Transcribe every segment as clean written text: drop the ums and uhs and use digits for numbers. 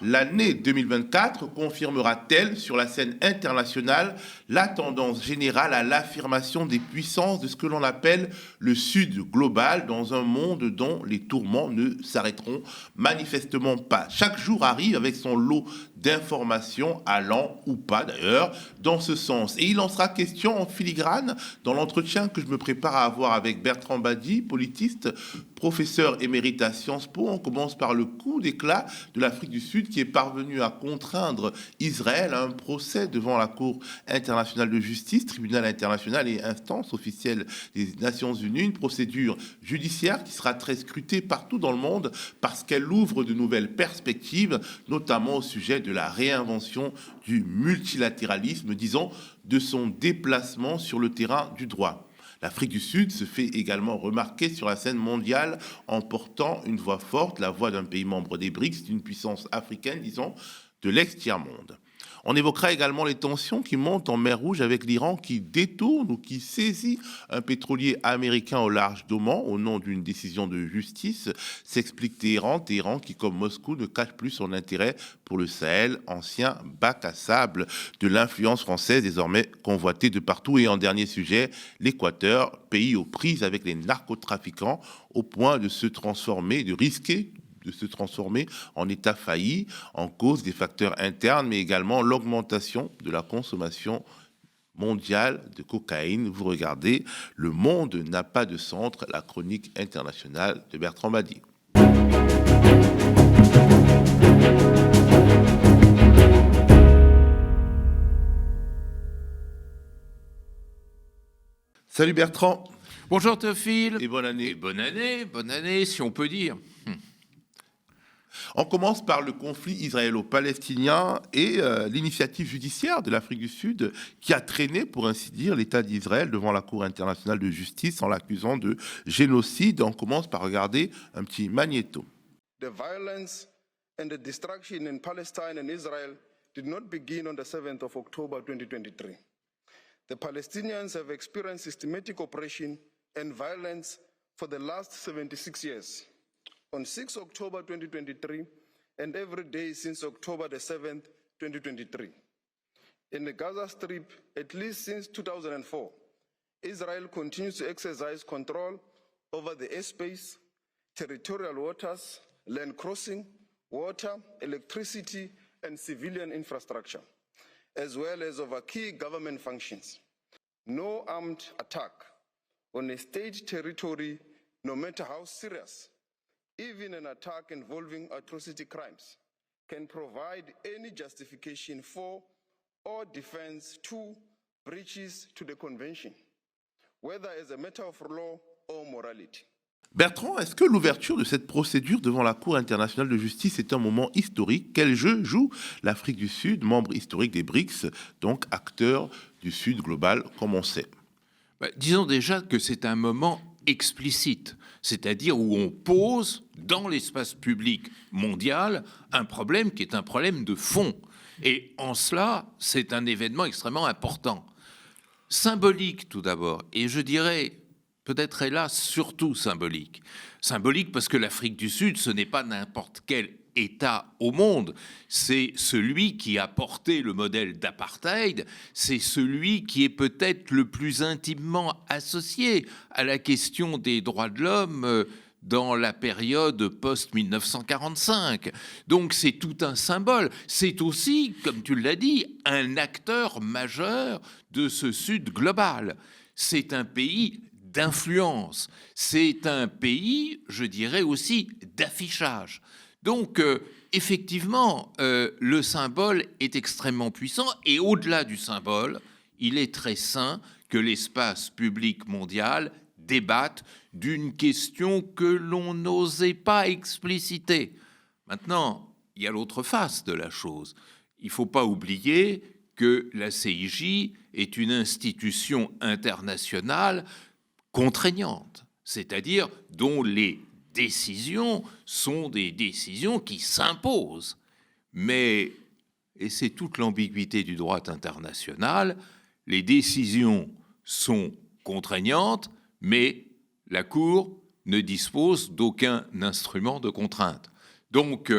L'année 2024 confirmera-t-elle sur la scène internationale la tendance générale à l'affirmation des puissances de ce que l'on appelle le Sud global dans un monde dont les tourments ne s'arrêteront manifestement pas? Chaque jour arrive avec son lot d'informations allant ou pas d'ailleurs dans ce sens. Et il en sera question en filigrane dans l'entretien que je me prépare à avoir avec Bertrand Badi, politiste, professeur émérite à Sciences Po. On commence par le coup d'éclat de l'Afrique du Sud qui est parvenu à contraindre Israël à un procès devant la Cour internationale de justice, tribunal international et instance officielle des Nations Unies, une procédure judiciaire qui sera très scrutée partout dans le monde parce qu'elle ouvre de nouvelles perspectives, notamment au sujet de la réinvention du multilatéralisme, disons, de son déplacement sur le terrain du droit. L'Afrique du Sud se fait également remarquer sur la scène mondiale en portant une voix forte, la voix d'un pays membre des BRICS, d'une puissance africaine, disons, de l'ex-tiers-monde. On évoquera également les tensions qui montent en mer Rouge avec l'Iran qui détourne ou qui saisit un pétrolier américain au large d'Oman au nom d'une décision de justice, s'explique Téhéran qui, comme Moscou, ne cache plus son intérêt pour le Sahel, ancien bac à sable de l'influence française désormais convoitée de partout. Et en dernier sujet, l'Équateur, pays aux prises avec les narcotrafiquants au point de se transformer, de risquer de se transformer en État failli, en cause des facteurs internes, mais également l'augmentation de la consommation mondiale de cocaïne. Vous regardez, Le monde n'a pas de centre, la chronique internationale de Bertrand Badi. Salut Bertrand. Bonjour Théophile. Et bonne année. Et bonne année, si on peut dire. On commence par le conflit israélo-palestinien et l'initiative judiciaire de l'Afrique du Sud qui a traîné, pour ainsi dire, l'État d'Israël devant la Cour internationale de justice en l'accusant de génocide. On commence par regarder un petit magnéto. The violence and the destruction in Palestine and Israel did not begin on the 7th of October 2023. The Palestinians have experienced systematic oppression and violence for the last 76 years. On 6 October 2023 and every day since October the 7th, 2023. In the Gaza Strip, at least since 2004, Israel continues to exercise control over the airspace, territorial waters, land crossing, water, electricity, and civilian infrastructure, as well as over key government functions. No armed attack on a state territory, no matter how serious, even an attack involving atrocity crimes, can provide any justification for or defense to breaches to the convention, whether as a matter of law or morality. Bertrand, est-ce que l'ouverture de cette procédure devant la Cour internationale de justice est un moment historique? Quel jeu joue l'Afrique du Sud, membre historique des BRICS, donc acteur du Sud global, comme on sait? Disons déjà que c'est un moment explicite, c'est-à-dire où on pose dans l'espace public mondial un problème qui est un problème de fond. Et en cela, c'est un événement extrêmement important. Symbolique tout d'abord, et je dirais peut-être hélas surtout symbolique. Symbolique parce que l'Afrique du Sud, ce n'est pas n'importe quel État au monde, c'est celui qui a porté le modèle d'apartheid, c'est celui qui est peut-être le plus intimement associé à la question des droits de l'homme dans la période post-1945. Donc c'est tout un symbole. C'est aussi, comme tu l'as dit, un acteur majeur de ce Sud global. C'est un pays d'influence. C'est un pays, je dirais aussi, d'affichage. Donc, effectivement, le symbole est extrêmement puissant et au-delà du symbole, il est très sain que l'espace public mondial débatte d'une question que l'on n'osait pas expliciter. Maintenant, il y a l'autre face de la chose. Il ne faut pas oublier que la CIJ est une institution internationale contraignante, c'est-à-dire dont les décisions sont des décisions qui s'imposent. Mais, et c'est toute l'ambiguïté du droit international, les décisions sont contraignantes, mais la Cour ne dispose d'aucun instrument de contrainte. Donc,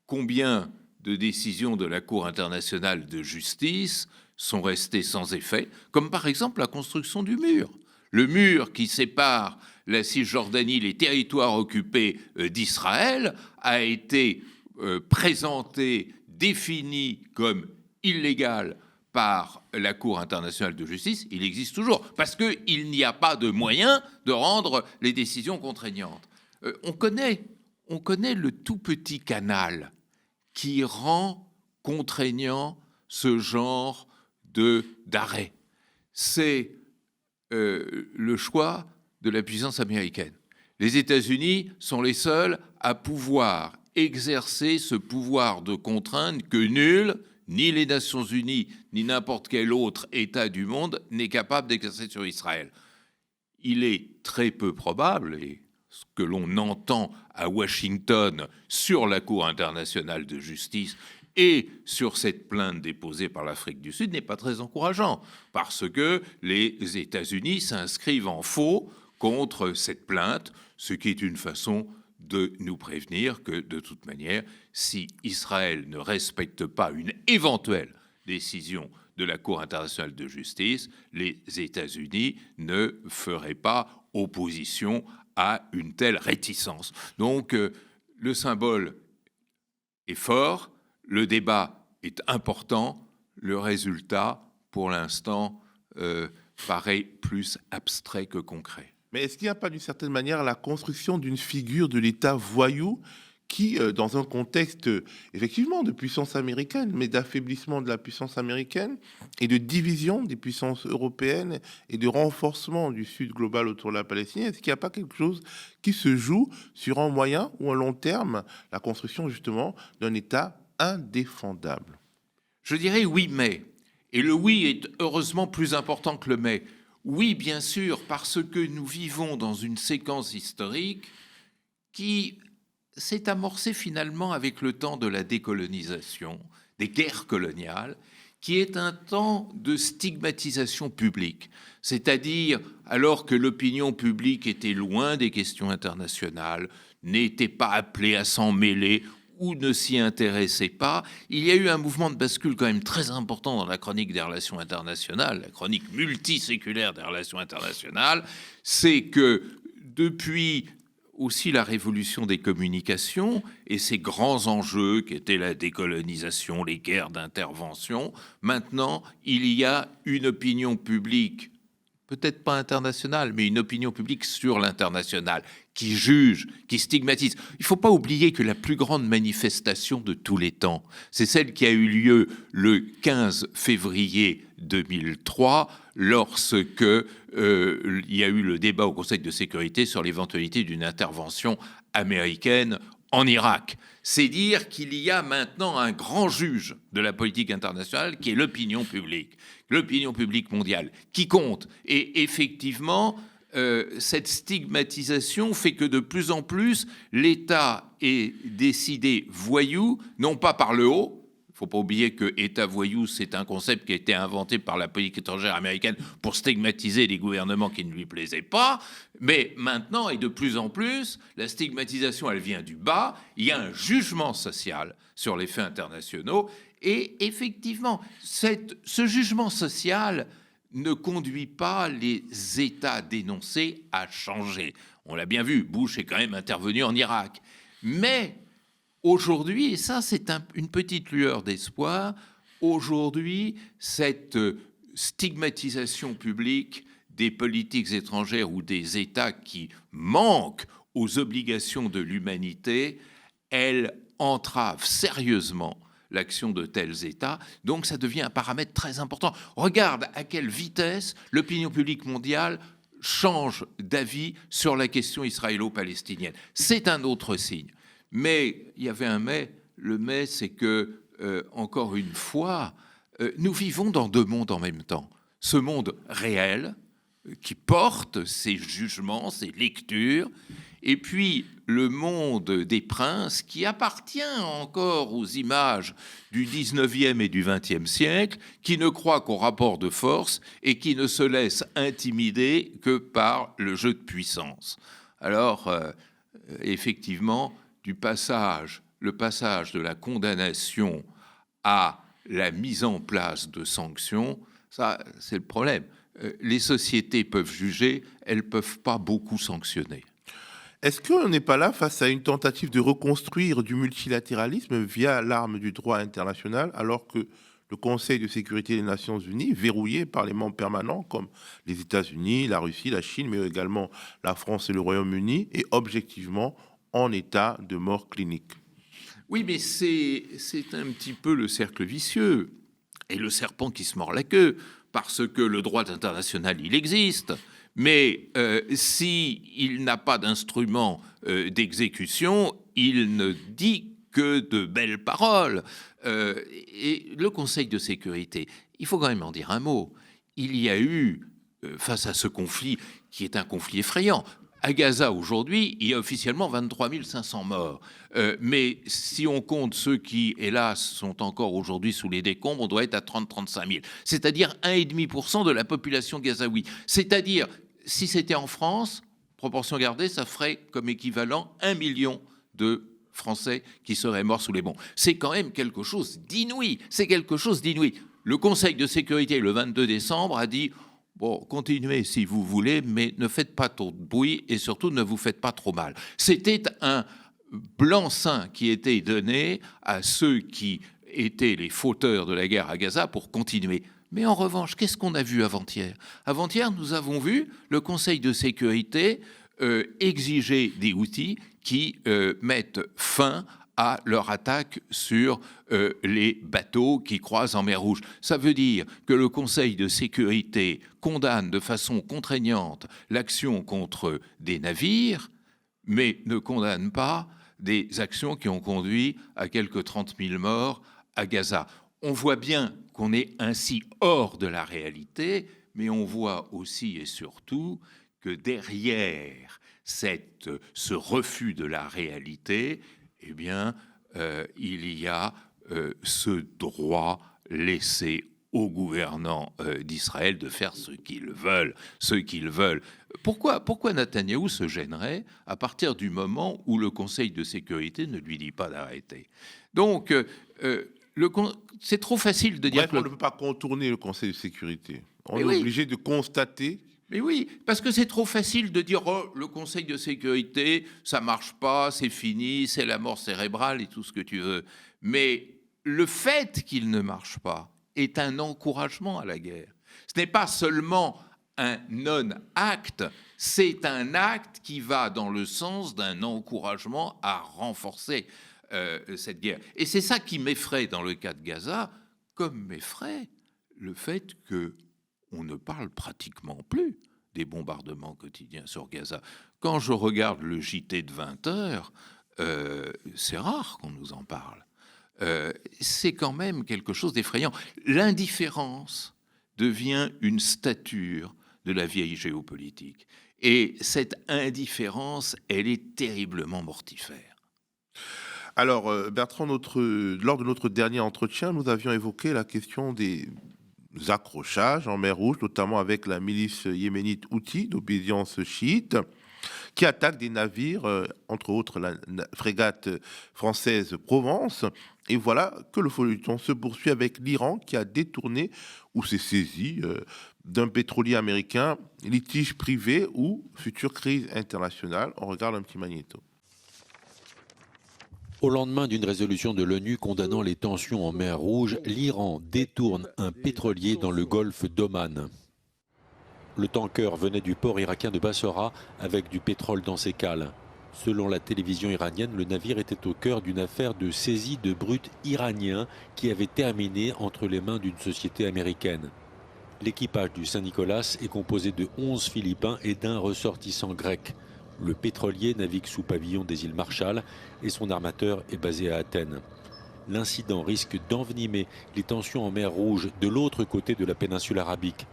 combien de décisions de la Cour internationale de justice sont restées sans effet, comme par exemple la construction du mur. Le mur qui sépare la Cisjordanie, les territoires occupés d'Israël, a été présenté, défini comme illégal par la Cour internationale de justice. Il existe toujours, parce qu'il n'y a pas de moyen de rendre les décisions contraignantes. On connaît le tout petit canal qui rend contraignant ce genre d'arrêt. C'est le choix de la puissance américaine. Les États-Unis sont les seuls à pouvoir exercer ce pouvoir de contrainte que nul, ni les Nations Unies, ni n'importe quel autre État du monde n'est capable d'exercer sur Israël. Il est très peu probable, et ce que l'on entend à Washington sur la Cour internationale de justice et sur cette plainte déposée par l'Afrique du Sud n'est pas très encourageant, parce que les États-Unis s'inscrivent en faux contre cette plainte, ce qui est une façon de nous prévenir que, de toute manière, si Israël ne respecte pas une éventuelle décision de la Cour internationale de justice, les États-Unis ne feraient pas opposition à une telle réticence. Donc, le symbole est fort, le débat est important, le résultat, pour l'instant, paraît plus abstrait que concret. Mais est-ce qu'il n'y a pas d'une certaine manière la construction d'une figure de l'État voyou qui, dans un contexte effectivement de puissance américaine, mais d'affaiblissement de la puissance américaine et de division des puissances européennes et de renforcement du Sud global autour de la Palestine, est-ce qu'il n'y a pas quelque chose qui se joue sur un moyen ou un long terme, la construction justement d'un État indéfendable? Je dirais oui, mais. Et le oui est heureusement plus important que le mais. Oui, bien sûr, parce que nous vivons dans une séquence historique qui s'est amorcée finalement avec le temps de la décolonisation, des guerres coloniales, qui est un temps de stigmatisation publique. C'est-à-dire, alors que l'opinion publique était loin des questions internationales, n'était pas appelée à s'en mêler ou ne s'y intéressait pas, il y a eu un mouvement de bascule quand même très important dans la chronique des relations internationales, la chronique multiséculaire des relations internationales, c'est que depuis aussi la révolution des communications et ces grands enjeux qui étaient la décolonisation, les guerres d'intervention, maintenant il y a une opinion publique, peut-être pas internationale, mais une opinion publique sur l'international, qui juge, qui stigmatise. Il ne faut pas oublier que la plus grande manifestation de tous les temps, c'est celle qui a eu lieu le 15 février 2003, lorsque il y a eu le débat au Conseil de sécurité sur l'éventualité d'une intervention américaine en Irak. C'est dire qu'il y a maintenant un grand juge de la politique internationale qui est l'opinion publique mondiale, qui compte. Et effectivement, cette stigmatisation fait que de plus en plus, l'État est décidé voyou, non pas par le haut. Il ne faut pas oublier que État voyou, c'est un concept qui a été inventé par la politique étrangère américaine pour stigmatiser les gouvernements qui ne lui plaisaient pas. Mais maintenant, et de plus en plus, la stigmatisation, elle vient du bas. Il y a un jugement social sur les faits internationaux. Et effectivement, ce jugement social ne conduit pas les États dénoncés à changer. On l'a bien vu, Bush est quand même intervenu en Irak. Mais aujourd'hui, et ça c'est une petite lueur d'espoir, aujourd'hui, cette stigmatisation publique des politiques étrangères ou des États qui manquent aux obligations de l'humanité, elle entrave sérieusement l'action de tels États, donc ça devient un paramètre très important. Regarde à quelle vitesse l'opinion publique mondiale change d'avis sur la question israélo-palestinienne. C'est un autre signe. Mais il y avait un mais. Le mais, c'est que, encore une fois, nous vivons dans deux mondes en même temps. Ce monde réel, qui porte ses jugements, ses lectures, et puis le monde des princes qui appartient encore aux images du 19e et du 20e siècle, qui ne croit qu'au rapport de force et qui ne se laisse intimider que par le jeu de puissance. Alors, effectivement, du passage le passage de la condamnation à la mise en place de sanctions, ça, c'est le problème. Les sociétés peuvent juger, elles ne peuvent pas beaucoup sanctionner. Est-ce qu'on n'est pas là face à une tentative de reconstruire du multilatéralisme via l'arme du droit international, alors que le Conseil de sécurité des Nations Unies, verrouillé par les membres permanents comme les États-Unis, la Russie, la Chine, mais également la France et le Royaume-Uni, est objectivement en état de mort clinique? Oui, mais c'est un petit peu le cercle vicieux et le serpent qui se mord la queue, parce que le droit international, il existe, mais s'il n'a pas d'instrument d'exécution, il ne dit que de belles paroles. Et le Conseil de sécurité, il faut quand même en dire un mot. Il y a eu, face à ce conflit, qui est un conflit effrayant, à Gaza aujourd'hui, il y a officiellement 23 500 morts. Mais si on compte ceux qui, hélas, sont encore aujourd'hui sous les décombres, on doit être à 30-35 000. C'est-à-dire 1,5% de la population gazaoui. C'est-à-dire, si c'était en France, proportion gardée, ça ferait comme équivalent 1 million de Français qui seraient morts sous les bombes. C'est quand même quelque chose d'inouï. C'est quelque chose d'inouï. Le Conseil de sécurité, le 22 décembre, a dit « Bon, continuez si vous voulez, mais ne faites pas trop de bruit et surtout ne vous faites pas trop mal. » C'était un blanc-seing qui était donné à ceux qui étaient les fauteurs de la guerre à Gaza pour continuer. Mais en revanche, qu'est-ce qu'on a vu avant-hier ? Avant-hier, nous avons vu le Conseil de sécurité exiger des outils qui mettent fin à leur attaque sur les bateaux qui croisent en mer Rouge. Ça veut dire que le Conseil de sécurité condamne de façon contraignante l'action contre des navires, mais ne condamne pas des actions qui ont conduit à quelques 30 000 morts à Gaza. On voit bien qu'on est ainsi hors de la réalité, mais on voit aussi et surtout que derrière ce refus de la réalité, eh bien, il y a ce droit laissé aux gouvernants d'Israël de faire ce qu'ils veulent. Pourquoi Netanyahou se gênerait à partir du moment où le Conseil de sécurité ne lui dit pas d'arrêter? Donc, c'est trop facile de dire qu'on ne peut pas contourner le Conseil de sécurité. On est obligé de constater. Mais oui, parce que c'est trop facile de dire oh, le Conseil de sécurité, ça marche pas, c'est fini, c'est la mort cérébrale et tout ce que tu veux. Mais le fait qu'il ne marche pas est un encouragement à la guerre. Ce n'est pas seulement un non-acte, c'est un acte qui va dans le sens d'un encouragement à renforcer cette guerre. Et c'est ça qui m'effraie dans le cas de Gaza, comme m'effraie le fait qu'on ne parle pratiquement plus des bombardements quotidiens sur Gaza. Quand je regarde le JT de 20 heures, c'est rare qu'on nous en parle. C'est quand même quelque chose d'effrayant. L'indifférence devient une stature de la vieille géopolitique. Et cette indifférence, elle est terriblement mortifère. Alors, Bertrand, lors de notre dernier entretien, nous avions évoqué la question des accrochages en mer Rouge, notamment avec la milice yéménite Houthi d'obédience chiite, qui attaque des navires, entre autres la frégate française Provence. Et voilà que le feuilleton se poursuit avec l'Iran qui a détourné ou s'est saisi d'un pétrolier américain, litige privé ou future crise internationale. On regarde un petit magnéto. Au lendemain d'une résolution de l'ONU condamnant les tensions en mer Rouge, l'Iran détourne un pétrolier dans le golfe d'Oman. Le tanker venait du port irakien de Bassora avec du pétrole dans ses cales. Selon la télévision iranienne, le navire était au cœur d'une affaire de saisie de brut iranien qui avait terminé entre les mains d'une société américaine. L'équipage du Saint-Nicolas est composé de 11 Philippins et d'un ressortissant grec. Le pétrolier navigue sous pavillon des îles Marshall et son armateur est basé à Athènes. L'incident risque d'envenimer les tensions en mer Rouge de l'autre côté de la péninsule arabique.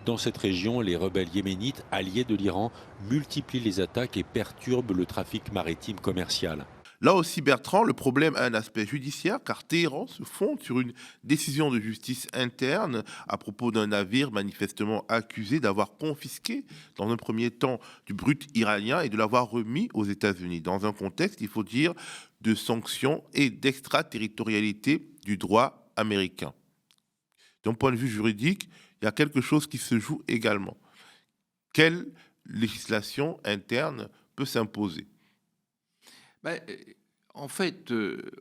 Dans cette région, les rebelles yéménites, alliés de l'Iran, multiplient les attaques et perturbent le trafic maritime commercial. Là aussi, Bertrand, le problème a un aspect judiciaire, car Téhéran se fonde sur une décision de justice interne à propos d'un navire manifestement accusé d'avoir confisqué, dans un premier temps, du brut iranien et de l'avoir remis aux États-Unis, dans un contexte, il faut dire, de sanctions et d'extraterritorialité du droit américain. D'un point de vue juridique, il y a quelque chose qui se joue également. Quelle législation interne peut s'imposer ? En fait,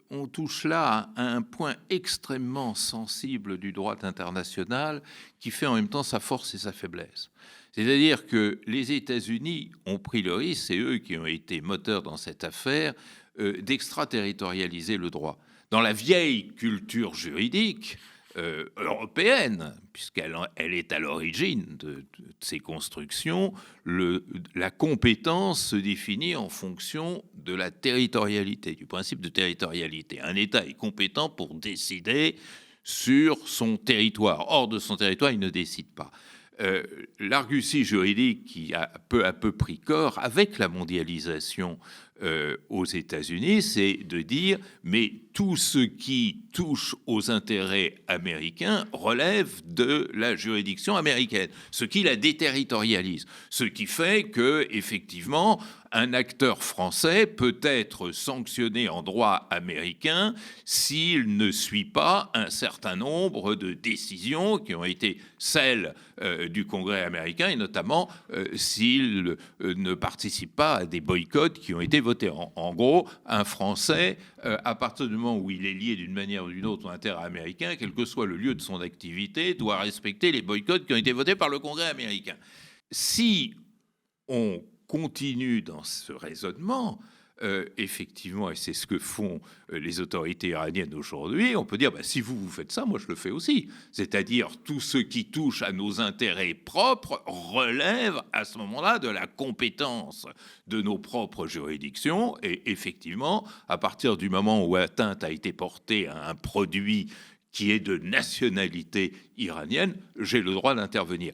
on touche là à un point extrêmement sensible du droit international qui fait en même temps sa force et sa faiblesse. C'est-à-dire que les États-Unis ont pris le risque, c'est eux qui ont été moteurs dans cette affaire, d'extraterritorialiser le droit. Dans la vieille culture juridique européenne, puisqu'elle est à l'origine de ces constructions, la compétence se définit en fonction de la territorialité, du principe de territorialité. Un État est compétent pour décider sur son territoire. Hors de son territoire, il ne décide pas. L'argutie juridique qui a peu à peu pris corps avec la mondialisation aux États-Unis, c'est de dire mais tout ce qui touche aux intérêts américains relève de la juridiction américaine, ce qui la déterritorialise, ce qui fait que effectivement un acteur français peut être sanctionné en droit américain s'il ne suit pas un certain nombre de décisions qui ont été celles du Congrès américain, et notamment s'il ne participe pas à des boycotts qui ont été votés. En gros, un Français, à partir du moment où il est lié d'une manière ou d'une autre au intérêt américain, quel que soit le lieu de son activité, doit respecter les boycotts qui ont été votés par le Congrès américain. Si on continue dans ce raisonnement, effectivement, et c'est ce que font les autorités iraniennes aujourd'hui, on peut dire, si vous faites ça, moi je le fais aussi. C'est-à-dire, tout ce qui touche à nos intérêts propres relève à ce moment-là de la compétence de nos propres juridictions. Et effectivement, à partir du moment où atteinte a été portée à un produit qui est de nationalité iranienne, j'ai le droit d'intervenir.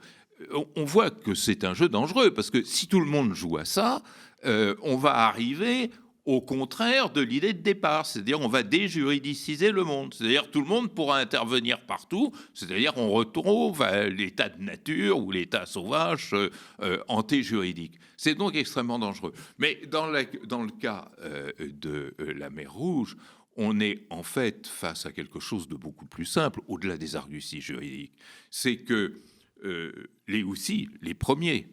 On voit que c'est un jeu dangereux, parce que si tout le monde joue à ça, on va arriver au contraire de l'idée de départ, c'est-à-dire on va déjuridiciser le monde, c'est-à-dire tout le monde pourra intervenir partout, c'est-à-dire on retrouve à l'état de nature ou l'état sauvage antéjuridique. C'est donc extrêmement dangereux. Mais dans le cas de la mer Rouge, on est en fait face à quelque chose de beaucoup plus simple, au-delà des arguties juridiques. C'est que les Houthis, les premiers,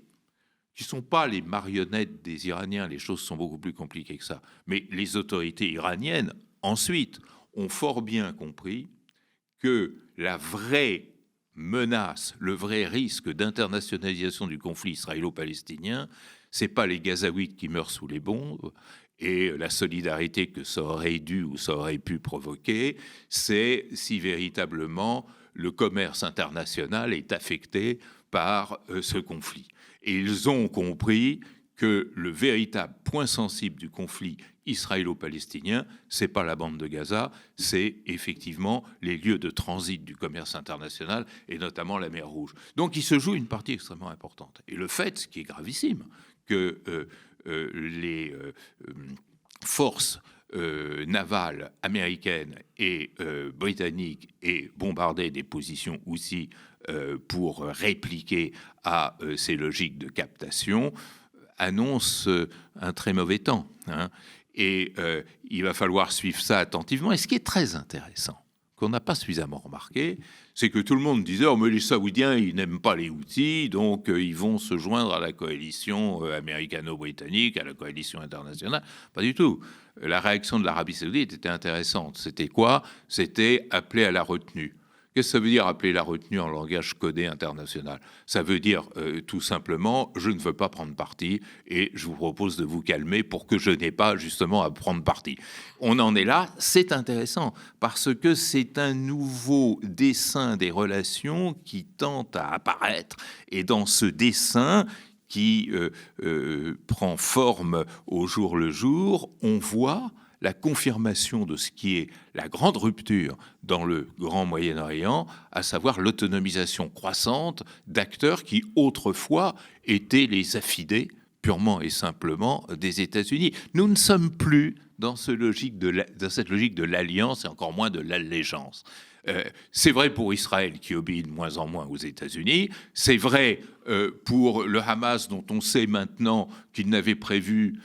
qui ne sont pas les marionnettes des Iraniens, les choses sont beaucoup plus compliquées que ça, mais les autorités iraniennes, ensuite, ont fort bien compris que la vraie menace, le vrai risque d'internationalisation du conflit israélo-palestinien, ce n'est pas les Gazaouites qui meurent sous les bombes et la solidarité que ça aurait dû ou ça aurait pu provoquer, c'est si véritablement le commerce international est affecté par ce conflit. Et ils ont compris que le véritable point sensible du conflit israélo-palestinien, c'est pas la bande de Gaza, c'est effectivement les lieux de transit du commerce international et notamment la mer Rouge. Donc il se joue une partie extrêmement importante. Et le fait, ce qui est gravissime, que les forces navales américaines et britanniques aient bombardé des positions aussi pour répliquer à ces logiques de captation, annonce un très mauvais temps. Et il va falloir suivre ça attentivement. Et ce qui est très intéressant, qu'on n'a pas suffisamment remarqué, c'est que tout le monde disait « Oh, mais les Saoudiens, ils n'aiment pas les Houthis, donc ils vont se joindre à la coalition américano-britannique, à la coalition internationale. » Pas du tout. La réaction de l'Arabie saoudite était intéressante. C'était quoi ? C'était appeler à la retenue. Qu'est-ce que ça veut dire appeler la retenue en langage codé international ? Ça veut dire tout simplement, je ne veux pas prendre parti et je vous propose de vous calmer pour que je n'ai pas justement à prendre parti. On en est là, c'est intéressant parce que c'est un nouveau dessin des relations qui tente à apparaître. Et dans ce dessin qui prend forme au jour le jour, on voit la confirmation de ce qui est la grande rupture dans le Grand Moyen-Orient, à savoir l'autonomisation croissante d'acteurs qui autrefois étaient les affidés purement et simplement des États-Unis. Nous ne sommes plus dans cette logique de l'alliance et encore moins de l'allégeance. C'est vrai pour Israël qui obéit de moins en moins aux États-Unis. C'est vrai pour le Hamas dont on sait maintenant qu'il n'avait prévenu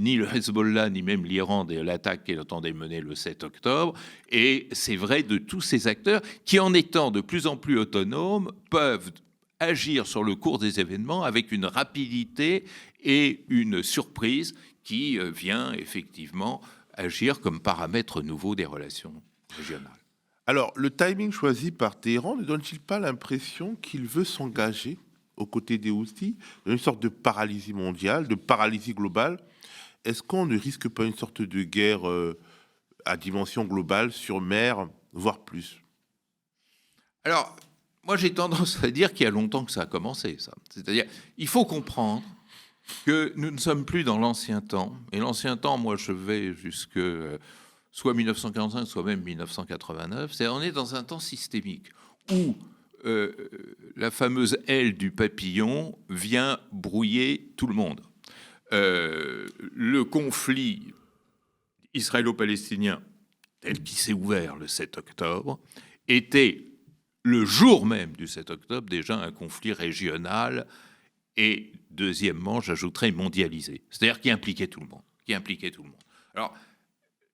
ni le Hezbollah ni même l'Iran de l'attaque qu'elle entendait mener le 7 octobre. Et c'est vrai de tous ces acteurs qui, en étant de plus en plus autonomes, peuvent agir sur le cours des événements avec une rapidité et une surprise qui vient effectivement agir comme paramètre nouveau des relations régionales. Alors, le timing choisi par Téhéran ne donne-t-il pas l'impression qu'il veut s'engager aux côtés des Houthis dans une sorte de paralysie mondiale, de paralysie globale? Est-ce qu'on ne risque pas une sorte de guerre à dimension globale sur mer, voire plus? Alors, moi j'ai tendance à dire qu'il y a longtemps que ça a commencé, ça. C'est-à-dire, il faut comprendre que nous ne sommes plus dans l'ancien temps. Et l'ancien temps, moi je vais jusque soit 1945, soit même 1989. On est dans un temps systémique où la fameuse aile du papillon vient brouiller tout le monde. Le conflit israélo-palestinien, tel qu'il s'est ouvert le 7 octobre, était le jour même du 7 octobre déjà un conflit régional et, deuxièmement, j'ajouterais mondialisé. C'est-à-dire qui impliquait tout le monde. Alors,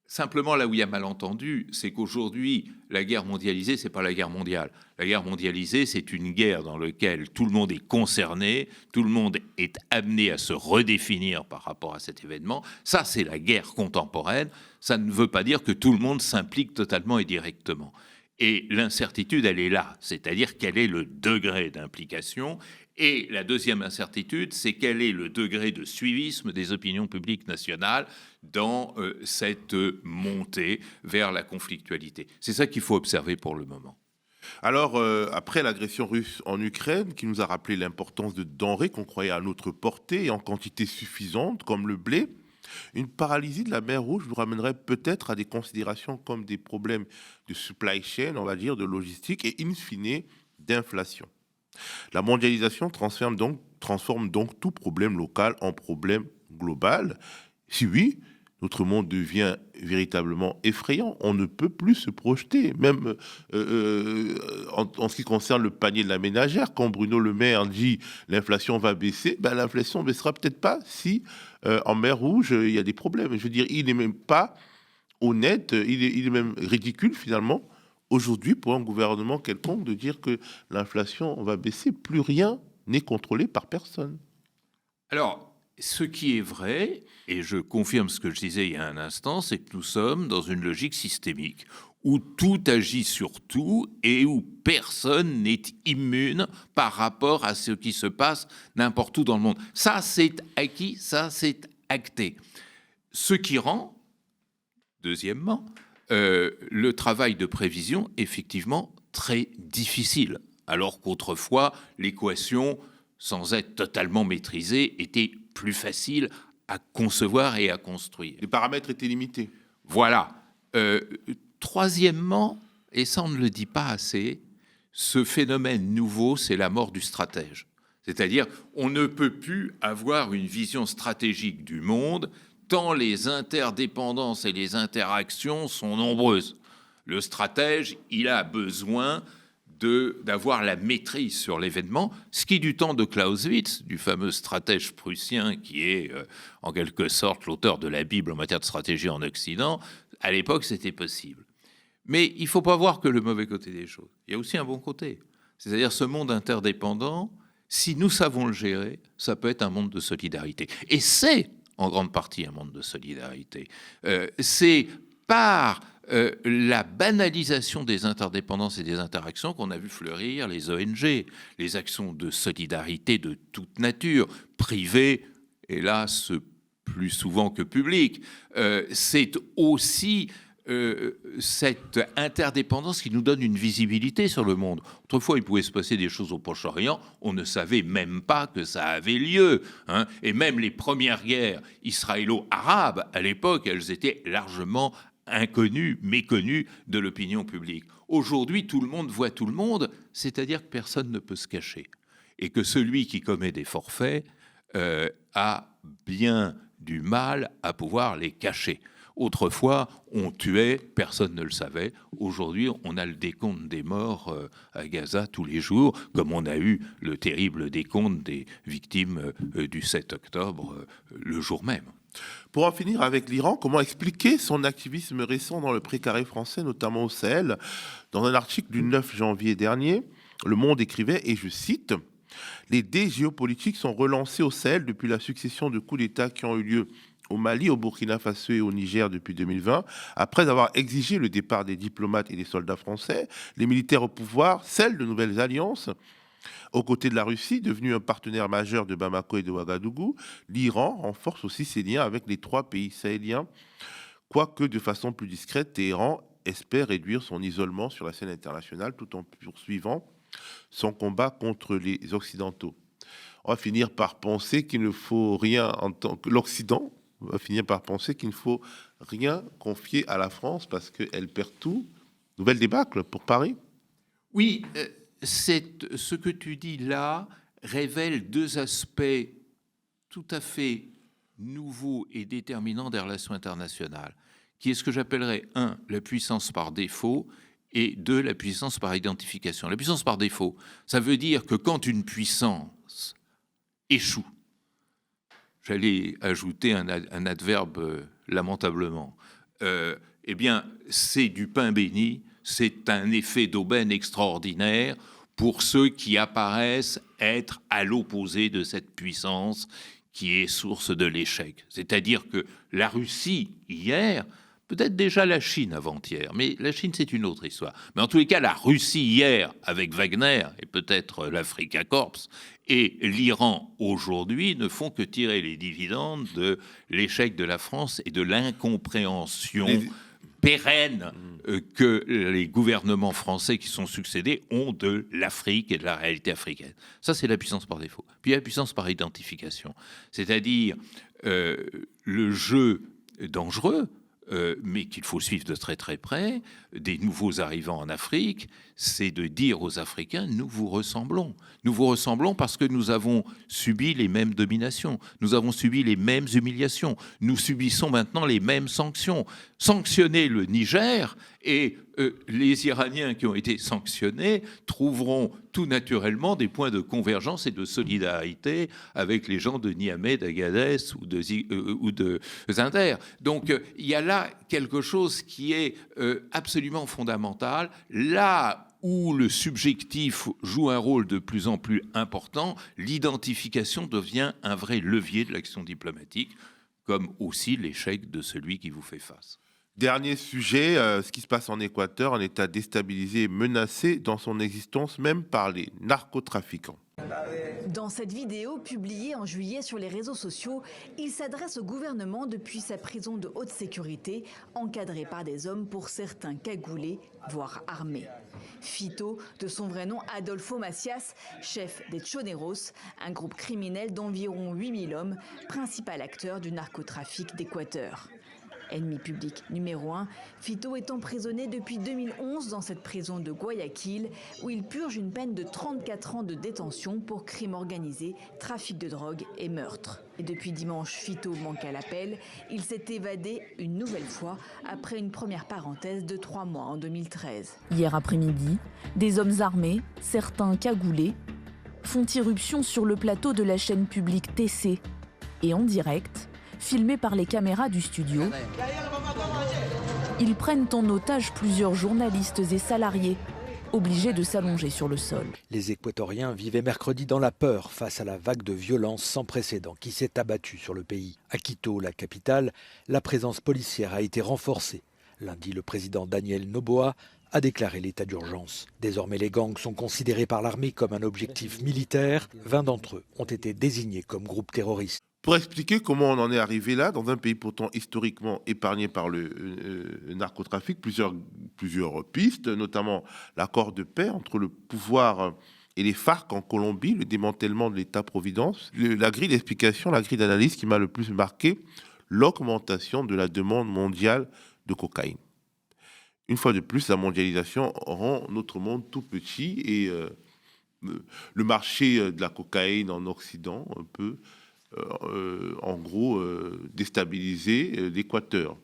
simplement, là où il y a malentendu, c'est qu'aujourd'hui, la guerre mondialisée, c'est pas la guerre mondiale. La guerre mondialisée, c'est une guerre dans laquelle tout le monde est concerné, tout le monde est amené à se redéfinir par rapport à cet événement. Ça, c'est la guerre contemporaine. Ça ne veut pas dire que tout le monde s'implique totalement et directement. Et l'incertitude, elle est là, c'est-à-dire quel est le degré d'implication. Et la deuxième incertitude, c'est quel est le degré de suivisme des opinions publiques nationales dans cette montée vers la conflictualité. C'est ça qu'il faut observer pour le moment. Alors, après l'agression russe en Ukraine, qui nous a rappelé l'importance de denrées qu'on croyait à notre portée et en quantité suffisante, comme le blé, une paralysie de la mer Rouge vous ramènerait peut-être à des considérations comme des problèmes de supply chain, on va dire, de logistique et in fine d'inflation. La mondialisation transforme donc tout problème local en problème global. Si oui, notre monde devient véritablement effrayant. On ne peut plus se projeter, même en ce qui concerne le panier de la ménagère. Quand Bruno Le Maire dit l'inflation va baisser, l'inflation ne baissera peut-être pas si en mer Rouge il y a des problèmes. Je veux dire, il n'est même pas honnête, il est même ridicule finalement aujourd'hui pour un gouvernement quelconque de dire que l'inflation va baisser. Plus rien n'est contrôlé par personne. Alors, ce qui est vrai, et je confirme ce que je disais il y a un instant, c'est que nous sommes dans une logique systémique où tout agit sur tout et où personne n'est immune par rapport à ce qui se passe n'importe où dans le monde. Ça, c'est acquis, ça, c'est acté. Ce qui rend, deuxièmement, le travail de prévision effectivement très difficile, alors qu'autrefois, l'équation, sans être totalement maîtrisée, était plus facile à concevoir et à construire. Les paramètres étaient limités. Voilà. Troisièmement, et ça on ne le dit pas assez, ce phénomène nouveau, c'est la mort du stratège. C'est-à-dire, on ne peut plus avoir une vision stratégique du monde tant les interdépendances et les interactions sont nombreuses. Le stratège, il a besoin d'avoir la maîtrise sur l'événement, ce qui du temps de Clausewitz, du fameux stratège prussien qui est en quelque sorte l'auteur de la Bible en matière de stratégie en Occident, à l'époque c'était possible. Mais il ne faut pas voir que le mauvais côté des choses. Il y a aussi un bon côté. C'est-à-dire ce monde interdépendant, si nous savons le gérer, ça peut être un monde de solidarité. Et c'est en grande partie un monde de solidarité. C'est par la banalisation des interdépendances et des interactions qu'on a vu fleurir les ONG, les actions de solidarité de toute nature, privées, hélas, plus souvent que publiques. C'est aussi cette interdépendance qui nous donne une visibilité sur le monde. Autrefois, il pouvait se passer des choses au Proche-Orient, on ne savait même pas que ça avait lieu. Et même les premières guerres israélo-arabes, à l'époque, elles étaient largement inconnues, méconnues de l'opinion publique. Aujourd'hui, tout le monde voit tout le monde, c'est-à-dire que personne ne peut se cacher. Et que celui qui commet des forfaits a bien du mal à pouvoir les cacher. Autrefois, on tuait, personne ne le savait. Aujourd'hui, on a le décompte des morts à Gaza tous les jours, comme on a eu le terrible décompte des victimes du 7 octobre le jour même. Pour en finir avec l'Iran, comment expliquer son activisme récent dans le précaré français, notamment au Sahel? Dans un article du 9 janvier dernier, Le Monde écrivait, et je cite, « Les dés géopolitiques sont relancés au Sahel depuis la succession de coups d'État qui ont eu lieu au Mali, au Burkina Faso et au Niger depuis 2020. Après avoir exigé le départ des diplomates et des soldats français, les militaires au pouvoir scellent de nouvelles alliances. Aux côtés de la Russie, devenue un partenaire majeur de Bamako et de Ouagadougou, l'Iran renforce aussi ses liens avec les 3 pays sahéliens. Quoique de façon plus discrète, Téhéran espère réduire son isolement sur la scène internationale tout en poursuivant son combat contre les Occidentaux. On va finir par penser qu'il ne faut rien en tant que l'Occident va finir par penser qu'il ne faut rien confier à la France parce qu'elle perd tout. Nouvelle débâcle pour Paris. Oui, ce que tu dis là révèle 2 aspects tout à fait nouveaux et déterminants des relations internationales, qui est ce que j'appellerais 1, la puissance par défaut, et 2, la puissance par identification. La puissance par défaut, ça veut dire que quand une puissance échoue, j'allais ajouter un adverbe lamentablement, eh bien, c'est du pain béni, c'est un effet d'aubaine extraordinaire pour ceux qui apparaissent être à l'opposé de cette puissance qui est source de l'échec. C'est-à-dire que la Russie, hier, peut-être déjà la Chine avant-hier, mais la Chine, c'est une autre histoire. Mais en tous les cas, la Russie hier, avec Wagner, et peut-être l'Africa Corps, et l'Iran aujourd'hui, ne font que tirer les dividendes de l'échec de la France et de l'incompréhension pérenne que les gouvernements français qui sont succédés ont de l'Afrique et de la réalité africaine. Ça, c'est la puissance par défaut. Puis la puissance par identification, c'est-à-dire le jeu dangereux, mais qu'il faut suivre de très très près, des nouveaux arrivants en Afrique, c'est de dire aux Africains, nous vous ressemblons. Nous vous ressemblons parce que nous avons subi les mêmes dominations, nous avons subi les mêmes humiliations, nous subissons maintenant les mêmes sanctions. Sanctionner le Niger et les Iraniens qui ont été sanctionnés trouveront tout naturellement des points de convergence et de solidarité avec les gens de Niamey, d'Agadez ou de Zinder. Donc il y a là quelque chose qui est absolument fondamental. Là où le subjectif joue un rôle de plus en plus important, l'identification devient un vrai levier de l'action diplomatique, comme aussi l'échec de celui qui vous fait face. Dernier sujet, ce qui se passe en Équateur, un État déstabilisé et menacé dans son existence même par les narcotrafiquants. Dans cette vidéo publiée en juillet sur les réseaux sociaux, il s'adresse au gouvernement depuis sa prison de haute sécurité, encadrée par des hommes pour certains cagoulés, voire armés. Fito, de son vrai nom Adolfo Macias, chef des Choneros, un groupe criminel d'environ 8000 hommes, principal acteur du narcotrafic d'Équateur. Ennemi public numéro 1, Fito est emprisonné depuis 2011 dans cette prison de Guayaquil où il purge une peine de 34 ans de détention pour crimes organisés, trafic de drogue et meurtre. Et depuis dimanche, Fito manque à l'appel. Il s'est évadé une nouvelle fois après une première parenthèse de 3 mois en 2013. Hier après-midi, des hommes armés, certains cagoulés, font irruption sur le plateau de la chaîne publique TC et en direct, filmés par les caméras du studio, ils prennent en otage plusieurs journalistes et salariés, obligés de s'allonger sur le sol. Les Équatoriens vivaient mercredi dans la peur face à la vague de violence sans précédent qui s'est abattue sur le pays. À Quito, la capitale, la présence policière a été renforcée. Lundi, le président Daniel Noboa a déclaré l'état d'urgence. Désormais, les gangs sont considérés par l'armée comme un objectif militaire. 20 d'entre eux ont été désignés comme groupes terroristes. Pour expliquer comment on en est arrivé là, dans un pays pourtant historiquement épargné par le narcotrafic, plusieurs pistes, notamment l'accord de paix entre le pouvoir et les FARC en Colombie, le démantèlement de l'État-providence, la grille d'explication, la grille d'analyse qui m'a le plus marqué, l'augmentation de la demande mondiale de cocaïne. Une fois de plus, la mondialisation rend notre monde tout petit et le marché de la cocaïne en Occident, un peu, en gros, déstabiliser l'Équateur.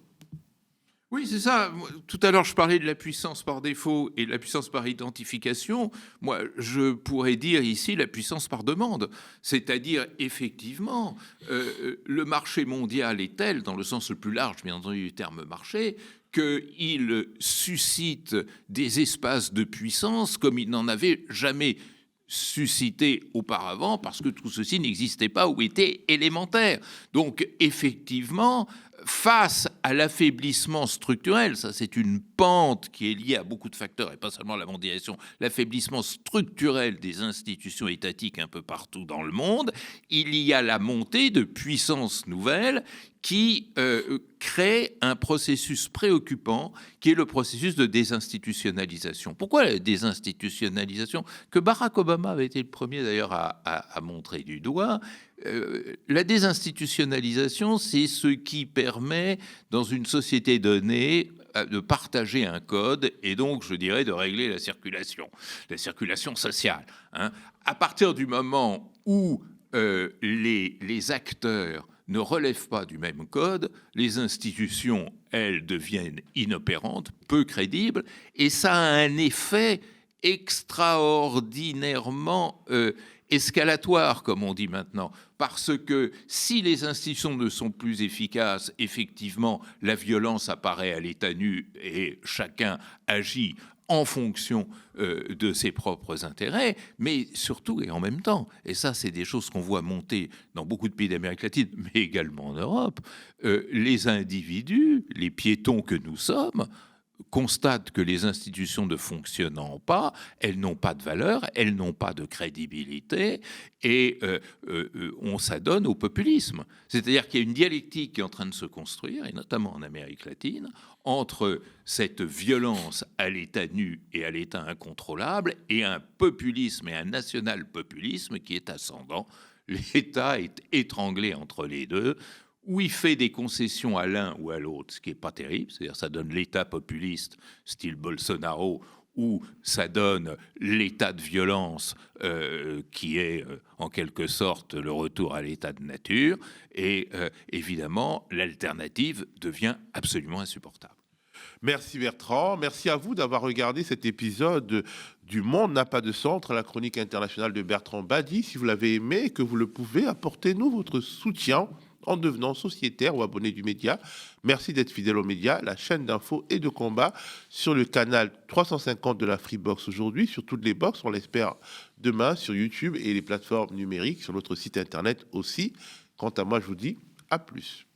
Oui, c'est ça. Tout à l'heure, je parlais de la puissance par défaut et de la puissance par identification. Moi, je pourrais dire ici la puissance par demande. C'est-à-dire, effectivement, le marché mondial est tel, dans le sens le plus large, bien entendu, du terme marché, qu'il suscite des espaces de puissance comme il n'en avait jamais suscité auparavant, parce que tout ceci n'existait pas ou était élémentaire. Donc, effectivement, face à l'affaiblissement structurel, ça c'est une pente qui est liée à beaucoup de facteurs, et pas seulement la mondialisation, l'affaiblissement structurel des institutions étatiques un peu partout dans le monde, il y a la montée de puissances nouvelles qui crée un processus préoccupant qui est le processus de désinstitutionnalisation. Pourquoi la désinstitutionnalisation ? Que Barack Obama avait été le premier d'ailleurs à montrer du doigt. La désinstitutionnalisation, c'est ce qui permet, dans une société donnée, de partager un code et donc, je dirais, de régler la circulation sociale. Hein. À partir du moment où les acteurs ne relèvent pas du même code, les institutions, elles, deviennent inopérantes, peu crédibles, et ça a un effet extraordinairement escalatoire, comme on dit maintenant, parce que si les institutions ne sont plus efficaces, effectivement, la violence apparaît à l'état nu et chacun agit en fonction de ses propres intérêts, mais surtout et en même temps, et ça c'est des choses qu'on voit monter dans beaucoup de pays d'Amérique latine, mais également en Europe, les individus, les piétons que nous sommes, constatent que les institutions ne fonctionnant pas, elles n'ont pas de valeur, elles n'ont pas de crédibilité, et on s'adonne au populisme. C'est-à-dire qu'il y a une dialectique qui est en train de se construire, et notamment en Amérique latine, entre cette violence à l'état nu et à l'état incontrôlable, et un populisme et un national-populisme qui est ascendant. L'État est étranglé entre les deux, où il fait des concessions à l'un ou à l'autre, ce qui n'est pas terrible, c'est-à-dire ça donne l'État populiste, style Bolsonaro, ou ça donne l'état de violence qui est en quelque sorte le retour à l'état de nature, et évidemment l'alternative devient absolument insupportable. Merci Bertrand, merci à vous d'avoir regardé cet épisode du Monde n'a pas de centre, la chronique internationale de Bertrand Badi. Si vous l'avez aimé et que vous le pouvez, apportez-nous votre soutien en devenant sociétaire ou abonné du média. Merci d'être fidèle au média, la chaîne d'infos et de combat sur le canal 350 de la Freebox aujourd'hui, sur toutes les box, on l'espère demain sur YouTube et les plateformes numériques, sur notre site internet aussi. Quant à moi, je vous dis à plus.